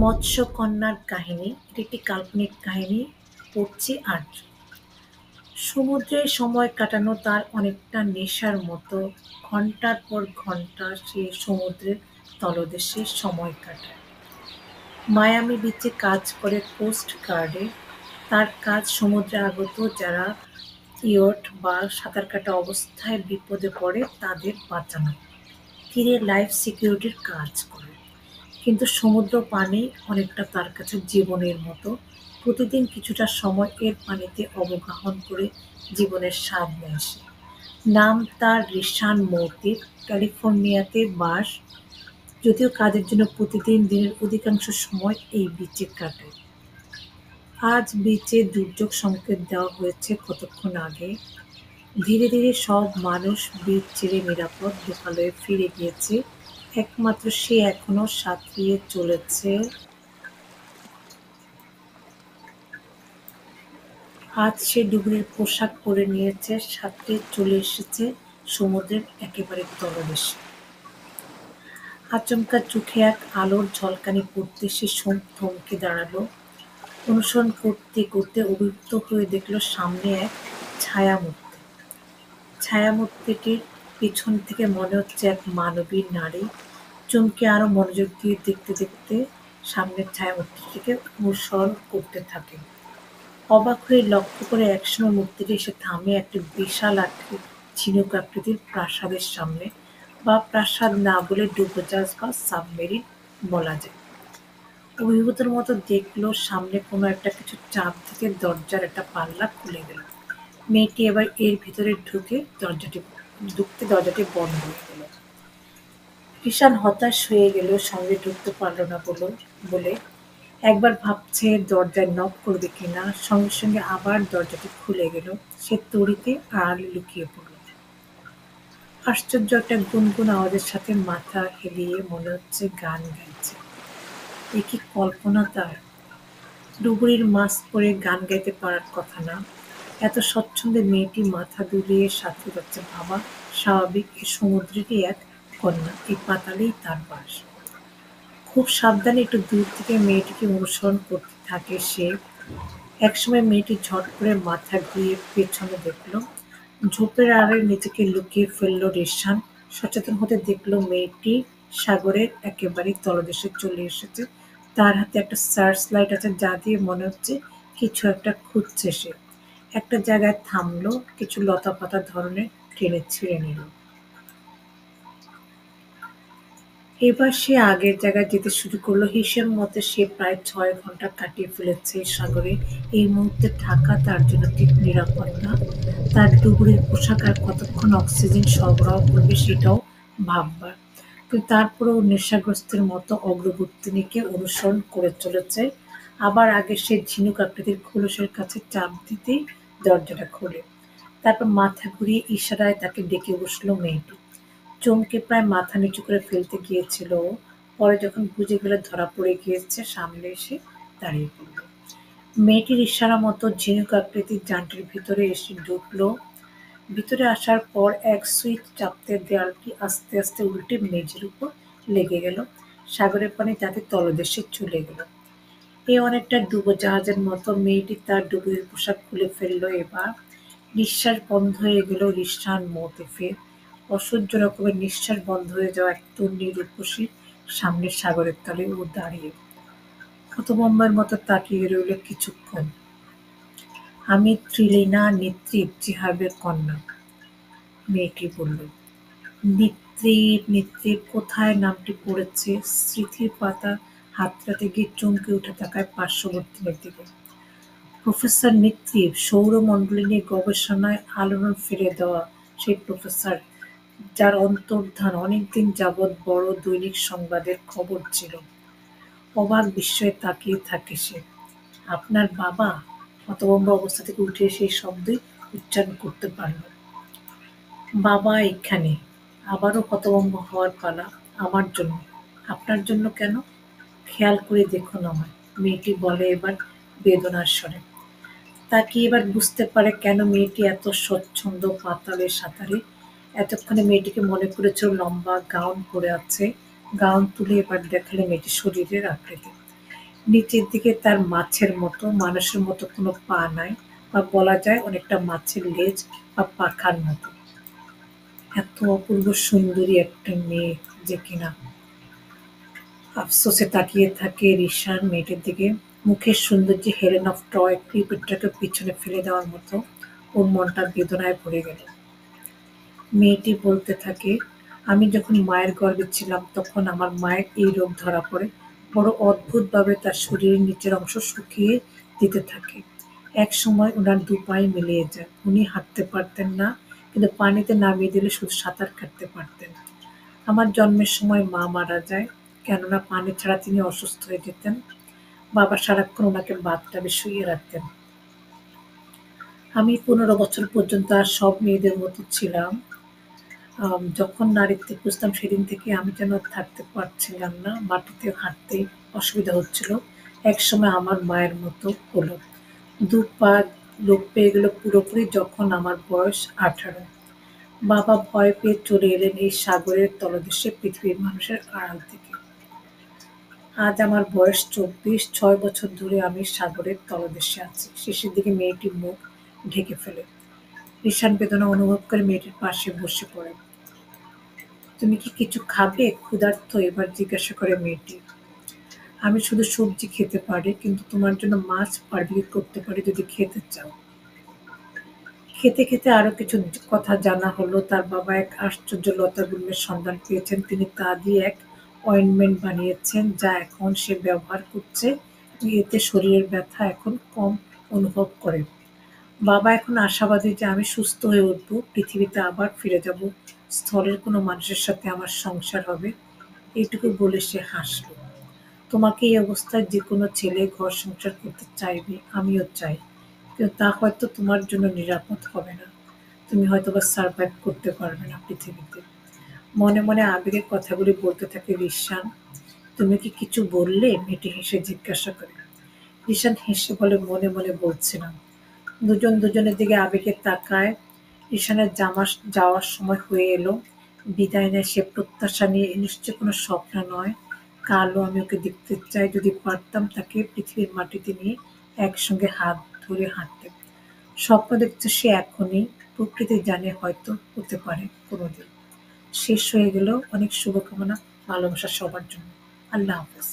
মৎস্যকন্যার কাহিনী, এটি একটি কাল্পনিক কাহিনী। পড়ছি আজ। সমুদ্রে সময় কাটানো তার অনেকটা নেশার মতো। ঘন্টার পর ঘন্টা সে সমুদ্রের তলদেশে সময় কাটায়। মায়ামি বিচে কাজ করে কোস্ট গার্ডে। তার কাজ সমুদ্রে আগত যারা ইয়ট বা সাঁতার কাটা অবস্থায় বিপদে পড়ে তাদের বাঁচানো। তীরে লাইফ সিকিউরিটির কাজ করে। কিন্তু সমুদ্র পানি অনেকটা তার কাছে জীবনের মতো। প্রতিদিন কিছুটা সময় এর পানিতে অবগাহন করে জীবনের স্বাদ নেয় সে। নাম তার রিশান মৌতির, ক্যালিফোর্নিয়াতে বাস। যদিও কাজের জন্য প্রতিদিন দিনের অধিকাংশ সময় এই বিচে কাটায়। আজ বিচে দুর্যোগ সংকেত দেওয়া হয়েছে কতক্ষণ আগে। ধীরে ধীরে সব মানুষ বিচ ছেড়ে নিরাপদ লোকালয়ে ফিরে গিয়েছে। একমাত্র সে এখনো সাঁতরিয়ে চলেছে। আজ সে ডুবুরির পোশাক পরে নিয়েছে, সাঁতরে চলে এসেছে সমুদ্রের একেবারে তলদেশে। আচমকা চোখে এক আলোর ঝলকানি পড়তে সে থমকে দাঁড়ালো। অনুসরণ করতে করতে অভিভূত হয়ে দেখল সামনে এক ছায়ামূর্তি। ছায়ামূর্তিটির পিছন থেকে মনে হচ্ছে এক মানবী নারী। চমকে আরো মনোযোগ দিয়ে দেখতে দেখতে সামনের ছায়ামূর্তিটিকে অনুসরণ করতে থাকে। অবাক হয়ে লক্ষ্য করে একসময় মূর্তিটি এসে থামে একটি বিশাল ঝিনুক আকৃতির প্রাসাদের সামনে, বা প্রাসাদ না বলে ডুবোজাহাজ বা সাবমেরিন বলা যায়। অভিভূতের মতো দেখলো সামনে কোনো একটা কিছু চাপ দিতে দরজার একটা পাল্লা খুলে গেল। মেয়েটি এবার এর ভিতরে দরজাটি বন্ধ হয়ে গেল। ঈশান হতাশ হয়ে গেল, সঙ্গে ঢুকতে পারল না বলে। একবার ভাবছে দরজায় নক করবে কিনা, সঙ্গে সঙ্গে আবার দরজাটি খুলে গেল। সে তড়িতে আড়ালে লুকিয়ে পড়ল। আশ্চর্য একটা গুনগুন আওয়াজের সাথে মাথা হেলিয়ে মনে হচ্ছে গান গাইছে। এ কি কল্পনা তার! ডুবুরির মাছ পরে গান গাইতে পারার কথা না। এত স্বচ্ছন্দে মেয়েটি মাথা দুলিয়ে সাথে যাচ্ছে। ভাবা স্বাভাবিক, এ সমুদ্রেরই এক কন্যা, এই পাতালেই তার বাস। খুব সাবধানে একটু দূর থেকে মেয়েটিকে অনুসরণ করতে থাকে সে। একসময় মেয়েটি ঝট করে মাথা ঘুরিয়ে পেছনে দেখল। ঝোপের আড়ালে নিজেকে লুকিয়ে ফেলল রিশান। সচেতন হতে দেখল মেয়েটি সাগরের একেবারে তলদেশে চলে এসেছে। তার হাতে একটা সার্চ লাইট আছে, যা দিয়ে মনে হচ্ছে কিছু একটা খুঁজছে সে। একটা জায়গায় থামলো, কিছু লতাপাতা ধরনের টেনে ছিঁড়ে নিল। এবার সে আগের জায়গায় যেতে শুরু করলো। হিসেব মতে সে প্রায় ৬ ঘন্টা কাটিয়ে ফেলেছে এই সাগরে। এই মুহূর্তে থাকা তার জন্য ঠিক নিরাপদ না। তার ডুবুরির পোশাক আর কতক্ষণ অক্সিজেন সরবরাহ করবে সেটাও ভাববার। কিন্তু তারপরেও নেশাগ্রস্তের মতো অগ্রবর্তিনীকে অনুসরণ করে চলেছে। আবার আগে সে ঝিনুক আকৃতির খোলসের কাছে চাপ দিতেই দরজাটা খোলে। তারপর মাথা ঘুরিয়ে ইশারায় তাকে ডেকে বসল মেয়েটি। চমকে প্রায় মাথা নিচু করে ফেলতে গিয়েছিল ও। পরে যখন বুঝে গেল ধরা পড়ে গিয়েছে, সামনে এসে দাঁড়িয়ে পড়ল। মেয়েটির ইশারা মতো ঝিনুক আকৃতির যানটির ভিতরে এসে ঢুকল। ভিতরে আসার পর এক সুইচ চাপতে দেয়ালটি আস্তে আস্তে উল্টে মেঝের উপর লেগে গেল। সাগরের পানি তাদের তলদেশে চলে গেল। এ অনেকটা ডুবোজাহাজের মতো। মেয়েটি তার ডুবুরির পোশাক খুলে ফেলল এবার। নিঃশ্বাস বন্ধ হয়ে গেল রিশান মওতিফের। অসহ্য রকমের নিঃশ্বাস বন্ধ হয়ে যাওয়া এক তন্বী রূপসীর সামনের সাগরের তলে ও দাঁড়িয়ে হতভম্বের মতো তাকিয়ে রইল কিছুক্ষণ। আমি ত্রিলিনা নিত্রিপ জিহাবের কন্যা, মেয়েটি বলল। নিত্রিপ নিত্রিপ কোথায় নামটি পড়েছে। স্মৃতির পাতা হাতড়াতে গিয়ে চমকে উঠে তাকায় পার্শ্ববর্তীদের দিকে। প্রফেসর নিত্রিপ, সৌরমণ্ডলী নিয়ে গবেষণায় আলোড়ন ফেলে দেওয়া সেই প্রফেসর, যার অন্তর্ধান অনেকদিন যাবৎ বড় দৈনিক সংবাদের খবর ছিল। অবাক বিস্ময়ে তাকিয়ে থাকে সে। আপনার বাবা! হতভম্ব অবস্থা থেকে উঠে এসে এই শব্দই উচ্চারণ করতে পারল। বাবা এখানে। আবারও হতভম্ব হওয়ার পালা। আমার জন্য? আপনার জন্য কেন? খেয়াল করে দেখুন আমায়, মেয়েটি বলে এবার বেদনার স্বরে। তাকে এবার বুঝতে পারে কেন মেয়েটি এত স্বচ্ছন্দ পাতালে সাঁতারে। এতক্ষণে মেয়েটিকে মনে পড়েছিল লম্বা গাউন পরে আছে। গাউন তুলে এবার দেখালে মেয়েটির শরীরের আকৃতি। নিচের দিকে তার মাছের মতো, মানুষের মতো কোনো পা নাই, বা বলা যায় অনেকটা মাছের লেজ বা পাখার মতো। এত অপূর্ব সুন্দরী একটা মেয়ে যে কিনা। আফসোসে তাকিয়ে থাকে রিশান মেয়েটির দিকে। মুখের সৌন্দর্যে হেলেন অফ ট্রয় ক্লিওপেট্রাকে পিছনে ফেলে দেওয়ার মতো। ওর মনটা বেদনায় ভরে গেল। মেয়েটি বলতে থাকে, আমি যখন মায়ের গর্ভে ছিলাম তখন আমার মায়ের এই রোগ ধরা পড়ে। বড় অদ্ভুতভাবে তার শরীরের নিচের অংশ শুকিয়ে দিতে থাকে। একসময় উনার দুপায়ে মিলিয়ে যায়। উনি হাঁটতে পারতেন না, কিন্তু পানিতে নামিয়ে দিলে শুধু সাঁতার কাটতে পারতেন। আমার জন্মের সময় মা মারা যায়, কেননা পানি ছাড়া তিনি অসুস্থ হয়ে যেতেন। বাবা সারাক্ষণ ওনাকে বাথটাবে শুইয়ে রাখতেন। আমি ১৫ বছর পর্যন্ত আর সব মেয়েদের মতো ছিলাম। যখন নারীত্বে বুঝতাম সেদিন থেকে আমি যেন থাকতে পারছিলাম না। মাটিতে হাঁটতে অসুবিধা হচ্ছিল। একসময় আমার মায়ের মতো হলো। ২ পা লোপ পেয়ে গেল পুরোপুরি যখন আমার বয়স ১৮। বাবা ভয় পেয়ে চলে এলেন এই সাগরের তলদেশে পৃথিবীর মানুষের আড়াল থেকে। আজ আমার বয়স ২৪, ৬ বছর ধরে আমি সাগরের তলদেশে আছি। শেষের দিকে মেয়েটি মুখ ঢেকে ফেলে। ভীষণ বেদনা অনুভব করে মেয়েটির পাশে বসে পড়ে। তুমি কি কিছু খাবে? ক্ষুধার্ত এবার জিজ্ঞাসা করে মেয়েটি। আমি শুধু সবজি খেতে পারি, কিন্তু তোমার জন্য মাছ বারবিকিউ করতে পারি যদি খেতে চাও। খেতে খেতে আরো কিছু কথা জানা হলো। তার বাবা এক আশ্চর্য লতাগুল্মের সন্ধান পেয়েছেন। তিনি তা দিয়ে এক অয়েন্টমেন্ট বানিয়েছেন, যা এখন সে ব্যবহার করছে। এতে শরীরের ব্যথা এখন কম অনুভব করে। বাবা এখন আশাবাদী যে আমি সুস্থ হয়ে উঠব, পৃথিবীতে আবার ফিরে যাব, স্থলের কোনো মানুষের সাথে আমার সংসার হবে। এইটুকু বলে সে হাসল। তোমাকে এই অবস্থায় যে কোনো ছেলে ঘর সংসার করতে চাইবে, আমিও চাই। কিন্তু তা হয়তো তোমার জন্য নিরাপদ হবে না। তুমি হয়তোবা সারভাইভ করতে পারবে না পৃথিবীতে। মনে মনে আবেগের কথাগুলি বলতে থাকে রিশান। তুমি কি কিছু বললে? মেয়েটি হেসে জিজ্ঞাসা করে। রিশান হেসে বলে, মনে মনে বলছিলাম। দুজন দুজনের দিকে আবেগে তাকায়। ঈশানের যাওয়ার সময় হয়ে এলো। বিদায় নেয় সে প্রত্যাশা নিয়ে, এ নিশ্চয় কোনো স্বপ্ন নয়। কালও আমি ওকে দেখতে চাই। যদি পারতাম তাকে পৃথিবীর মাটিতে নিয়ে একসঙ্গে হাত ধরে হাঁটতে। স্বপ্ন দেখছে সে এখনই, প্রকৃতি জানে হয়তো হতে পারে কোনোদিন। শেষ হয়ে গেল। অনেক শুভকামনা, ভালোবাসা সবার জন্য। আল্লাহ হাফেজ।